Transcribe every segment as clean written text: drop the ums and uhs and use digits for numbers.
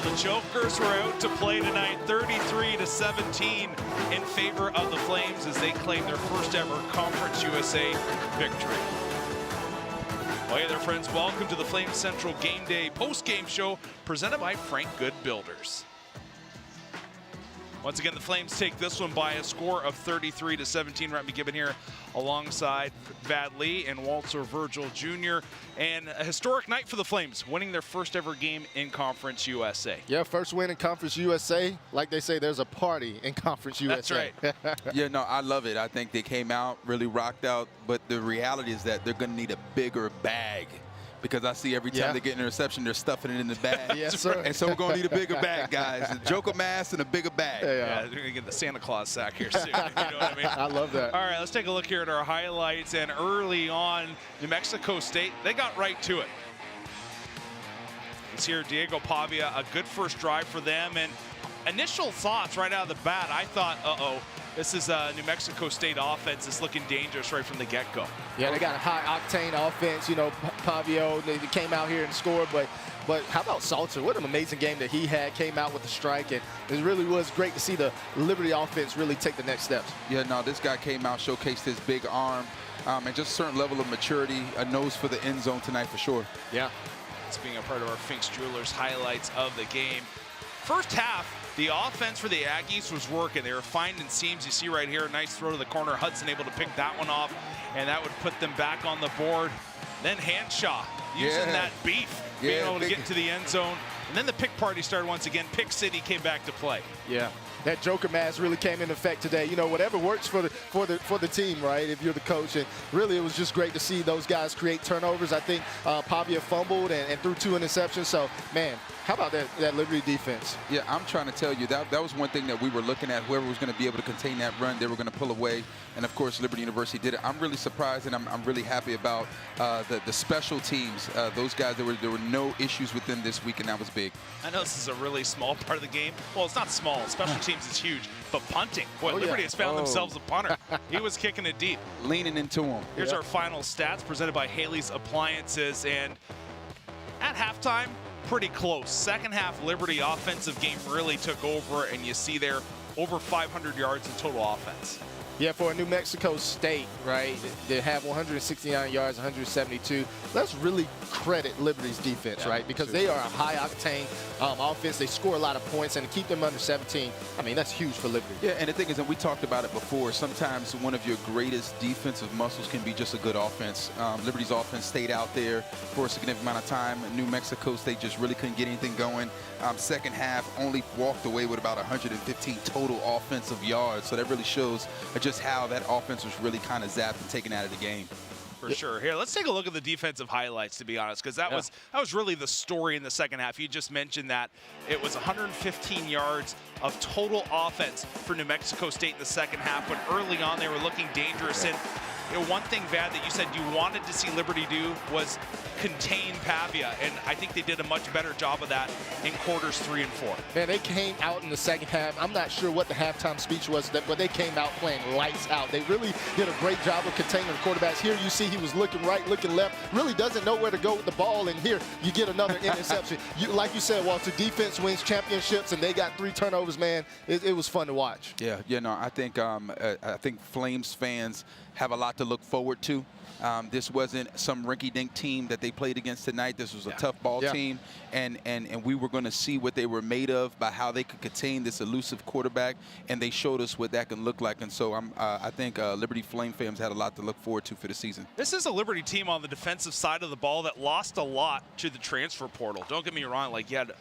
the Jokers were out to play tonight, 33-17 in favor of the Flames as they claim their first ever Conference USA victory. Well, hey there, friends. Welcome to the Flames Central Game Day post-game show presented by Frank Good Builders. Once again, the Flames take this one by a score of 33-17. Ryan McGibbon here alongside Vad Lee and Walter Virgil Jr. And a historic night for the Flames, winning their first ever game in Conference USA. Yeah, first win in Conference USA. Like they say, there's a party in Conference USA. That's right. Yeah, no, I love it. I think they came out, really rocked out. But the reality is that they're going to need a bigger bag. Because I see every time they get an interception, they're stuffing it in the bag. Yes, sir. And so we're going to need a bigger bag, guys. A Joker mask and a bigger bag. Yeah, they're going to get the Santa Claus sack here soon. You know what I mean? I love that. All right, let's take a look here at our highlights. And early on, New Mexico State, they got right to it. It's here, Diego Pavia, a good first drive for them. And initial thoughts right out of the bat, I thought, this is New Mexico State offense is looking dangerous right from the get-go. Yeah, they got a high-octane offense. You know, Pavio, they came out here and scored, but how about Salter? What an amazing game that he had. Came out with a strike, and it really was great to see the Liberty offense really take the next steps. Yeah, no, this guy came out, showcased his big arm, and just a certain level of maturity, a nose for the end zone tonight for sure. Yeah. It's being a part of our Finks Jewelers highlights of the game. First half, the offense for the Aggies was working. They were finding seams. You see right here, a nice throw to the corner. Hudson able to pick that one off, and that would put them back on the board. Then Hanshaw using that beef, being able to get into the end zone. And then the pick party started once again. Pick City came back to play. Yeah. That Joker mask really came into effect today. You know, whatever works for the team, right? If you're the coach, and really it was just great to see those guys create turnovers. I think Pavia fumbled and threw 2 interceptions. So, man, how about that Liberty defense? Yeah, I'm trying to tell you, that was one thing that we were looking at. Whoever was going to be able to contain that run, they were going to pull away. And, of course, Liberty University did it. I'm really surprised, and I'm really happy about the special teams. Those guys, there were no issues with them this week, and that was big. I know this is a really small part of the game. Well, it's not small. Special teams is huge. But punting, boy, Liberty has found themselves a punter. He was kicking it deep. Leaning into him. Here's our final stats presented by Haley's Appliances. And at halftime, pretty close. Second half, Liberty offensive game really took over, and you see there over 500 yards in total offense. Yeah, for a New Mexico State, right, they have 169 yards, 172. Let's really credit Liberty's defense, right, because they are a high-octane offense. They score a lot of points, and to keep them under 17, I mean, that's huge for Liberty. Yeah, and the thing is, and we talked about it before, sometimes one of your greatest defensive muscles can be just a good offense. Liberty's offense stayed out there for a significant amount of time. New Mexico State just really couldn't get anything going. Second half, only walked away with about 115 total offensive yards, so that really shows just how that offense was really kind of zapped and taken out of the game. For sure. Here, let's take a look at the defensive highlights, to be honest, because that was really the story in the second half. You just mentioned that it was 115 yards of total offense for New Mexico State in the second half, but early on they were looking dangerous. And one thing, Vad, that you said you wanted to see Liberty do was contain Pavia, and I think they did a much better job of that in quarters 3 and 4. Man, they came out in the second half. I'm not sure what the halftime speech was, but they came out playing lights out. They really did a great job of containing the quarterbacks. Here you see he was looking right, looking left, really doesn't know where to go with the ball, and here you get another interception. Like you said, Walter, defense wins championships, and they got 3 turnovers, man. It was fun to watch. Yeah, no, I think Flames fans have a lot to look forward to. This wasn't some rinky-dink team that they played against tonight. This was a tough ball team, and we were going to see what they were made of by how they could contain this elusive quarterback, and they showed us what that can look like. And so I think Liberty Flame fans had a lot to look forward to for the season. This is a Liberty team on the defensive side of the ball that lost a lot to the transfer portal. Don't get me wrong, like you had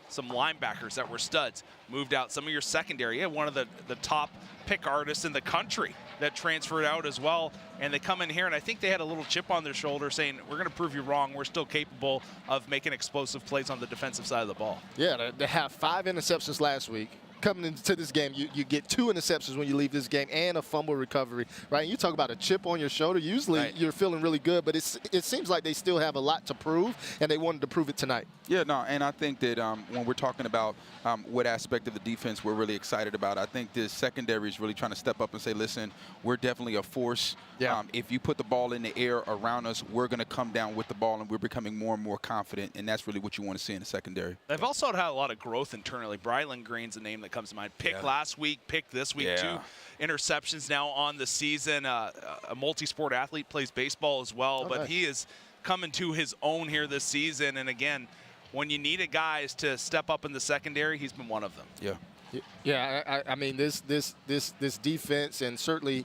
some linebackers that were studs, moved out. Some of your secondary, you had one of the top pick artists in the country that transferred out as well, and they come in here, and I think they had a little chip on their shoulder saying, we're going to prove you wrong. We're still capable of making explosive plays on the defensive side of the ball. Yeah, they have 5 interceptions last week. coming into this game, you get 2 interceptions when you leave this game and a fumble recovery, right? And you talk about a chip on your shoulder. Usually you're feeling really good, but it seems like they still have a lot to prove, and they wanted to prove it tonight. Yeah, no, and I think that when we're talking about what aspect of the defense we're really excited about, I think this secondary is really trying to step up and say, listen, we're definitely a force. Yeah. If you put the ball in the air around us, we're going to come down with the ball, and we're becoming more and more confident, and that's really what you want to see in the secondary. They've also had a lot of growth internally. Brylan Green's a name that comes to mind. Pick last week, pick this week, 2 interceptions now on the season. A multi-sport athlete, plays baseball as well, but he is coming to his own here this season. And again, when you needed guys to step up in the secondary, he's been one of them. Yeah. Yeah, I mean this defense, and certainly,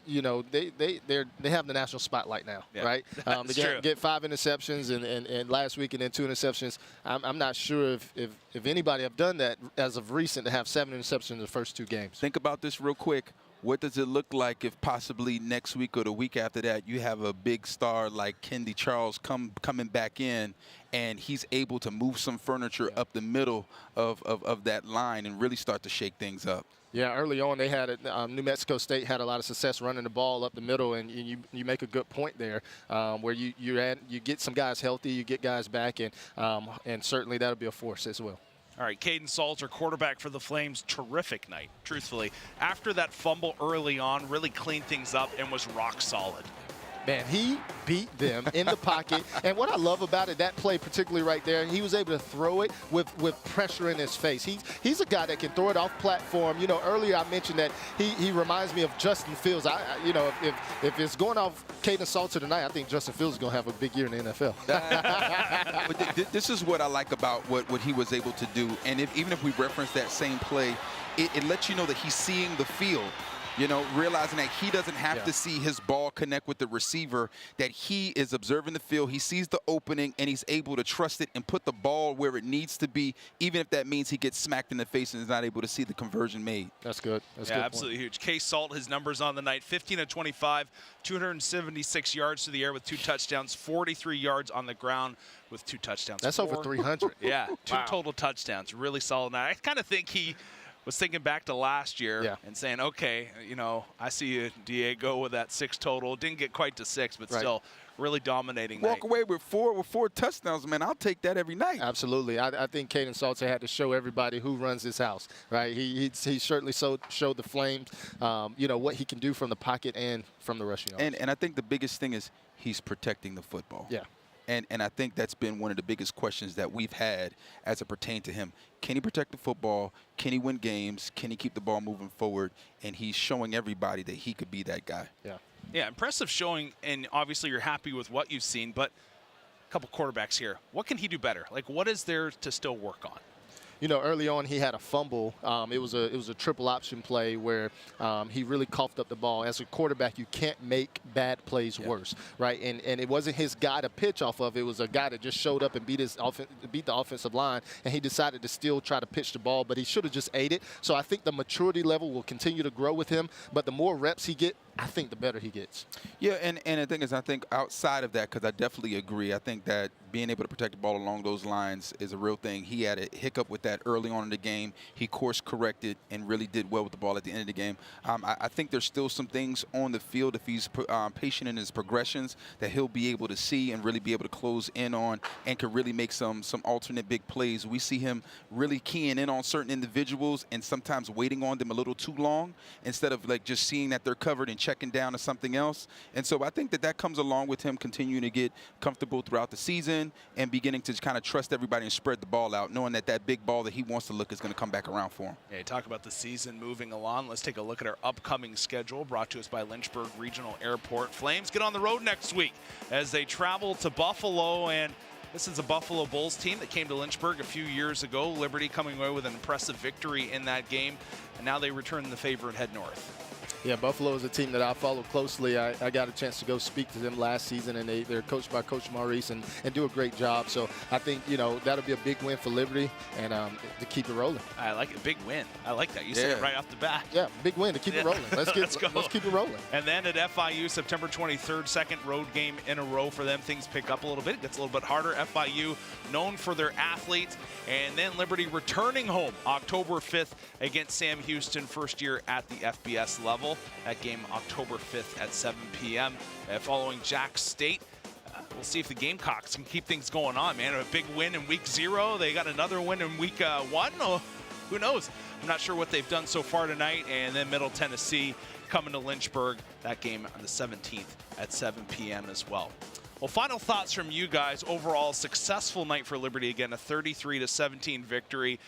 you know, they have the national spotlight now, right? They get 5 interceptions and last week, and then 2 interceptions. I'm not sure if anybody have done that as of recent to have 7 interceptions in the first 2 games. Think about this real quick. What does it look like if possibly next week or the week after that you have a big star like Kendi Charles coming back in, and he's able to move some furniture up the middle of that line and really start to shake things up? Yeah, early on they had it. New Mexico State had a lot of success running the ball up the middle, and you make a good point there, where you get some guys healthy, you get guys back, and certainly that'll be a force as well. All right, Kaden Salter, quarterback for the Flames, terrific night, truthfully. After that fumble early on, really cleaned things up and was rock solid. Man, he beat them in the pocket. And what I love about it, that play particularly right there, he was able to throw it with pressure in his face. He's a guy that can throw it off platform. You know, earlier I mentioned that he reminds me of Justin Fields. You know, if it's going off Kaden Salter tonight, I think Justin Fields is going to have a big year in the NFL. But this is what I like about what he was able to do. And even if we reference that same play, it lets you know that he's seeing the field. You know, realizing that he doesn't have to see his ball connect with the receiver, that he is observing the field, he sees the opening, and he's able to trust it and put the ball where it needs to be, even if that means he gets smacked in the face and is not able to see the conversion made. That's good. That's good. Absolutely huge. Case Salt, his numbers on the night, 15 of 25, 276 yards to the air with 2 touchdowns, 43 yards on the ground with 2 touchdowns. That's over 300. Yeah, 2 total touchdowns. Really solid night. I kind of think he was thinking back to last year and saying, okay, you know, I see you, Diego, with that 6 total. Didn't get quite to 6, but still really dominating night. Walk away with four touchdowns, man. I'll take that every night. Absolutely. I think Kaden Salter had to show everybody who runs his house, right? He certainly showed the Flames, you know, what he can do from the pocket and from the rushing yards. And I think the biggest thing is he's protecting the football. Yeah. And I think that's been one of the biggest questions that we've had as it pertains to him. Can he protect the football? Can he win games? Can he keep the ball moving forward? And he's showing everybody that he could be that guy. Yeah. Yeah, impressive showing, and obviously you're happy with what you've seen, but a couple quarterbacks here. What can he do better? Like, what is there to still work on? You know, early on he had a fumble. It was a triple option play where he really coughed up the ball. As a quarterback, you can't make bad plays worse, right? And it wasn't his guy to pitch off of. It was a guy that just showed up and beat the offensive line, and he decided to still try to pitch the ball, but he should have just ate it. So I think the maturity level will continue to grow with him, but the more reps he gets, I think the better he gets. Yeah, and the thing is, I think outside of that, because I definitely agree, I think that being able to protect the ball along those lines is a real thing. He had a hiccup with that early on in the game. He course corrected and really did well with the ball at the end of the game. I think there's still some things on the field, if he's patient in his progressions, that he'll be able to see and really be able to close in on and can really make some alternate big plays. We see him really keying in on certain individuals and sometimes waiting on them a little too long instead of like just seeing that they're covered and checking down to something else. And so I think that comes along with him continuing to get comfortable throughout the season and beginning to kind of trust everybody and spread the ball out, knowing that big ball that he wants to look is going to come back around for him. Yeah, you talk about the season moving along. Let's take a look at our upcoming schedule, brought to us by Lynchburg Regional Airport. Flames get on the road next week as they travel to Buffalo, and this is a Buffalo Bulls team that came to Lynchburg a few years ago. Liberty coming away with an impressive victory in that game, and now they return the favor and head north. Yeah, Buffalo is a team that I follow closely. I got a chance to go speak to them last season, and they're coached by Coach Maurice and do a great job. So I think, that'll be a big win for Liberty and to keep it rolling. I like it. Big win. I like that. You said it right off the bat. Yeah, big win to keep it rolling. Let's go. Let's keep it rolling. And then at FIU, September 23rd, second road game in a row for them. Things pick up a little bit. It gets a little bit harder. FIU known for their athletes. And then Liberty returning home October 5th against Sam Houston, first year at the FBS level. That game October 5th at 7 p.m. Following Jack State. We'll see if the Gamecocks can keep things going on, man. A big win in week 0. They got another win in week 1. Oh, who knows? I'm not sure what they've done so far tonight. And then Middle Tennessee coming to Lynchburg. That game on the 17th at 7 p.m. as well. Well, final thoughts from you guys. Overall, successful night for Liberty. Again, a 33-17 victory.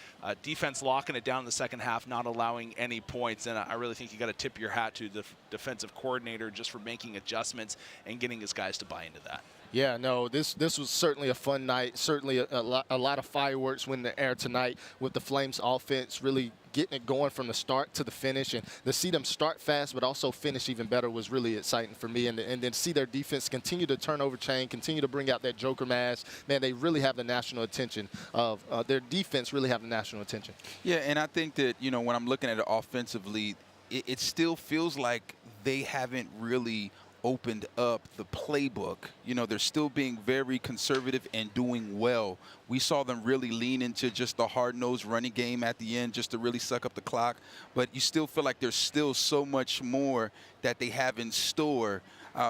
Defense locking it down in the second half, not allowing any points. And I really think you got to tip your hat to the defensive coordinator just for making adjustments and getting his guys to buy into that. Yeah, no, this was certainly a fun night. Certainly a lot of fireworks went in the air tonight with the Flames offense really getting it going from the start to the finish. And to see them start fast but also finish even better was really exciting for me. And then see their defense continue to turn over chain, continue to bring out that Joker mask. Man, they really have the national attention of their defense really have the national attention. Yeah, and I think that, when I'm looking at it offensively, it still feels like they haven't really opened up the playbook. They're still being very conservative and doing well. We saw them really lean into just the hard-nosed running game at the end just to really suck up the clock. But you still feel like there's still so much more that they have in store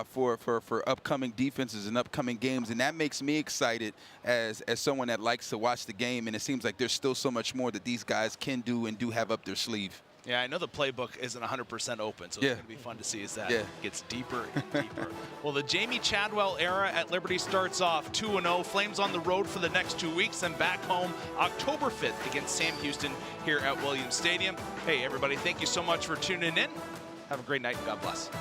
for upcoming defenses and upcoming games. And that makes me excited as someone that likes to watch the game. And it seems like there's still so much more that these guys can do and do have up their sleeve. Yeah, I know the playbook isn't 100% open, so it's going to be fun to see as that gets deeper and deeper. Well, the Jamie Chadwell era at Liberty starts off 2-0. Flames on the road for the next 2 weeks, and back home October 5th against Sam Houston here at Williams Stadium. Hey, everybody, thank you so much for tuning in. Have a great night, and God bless.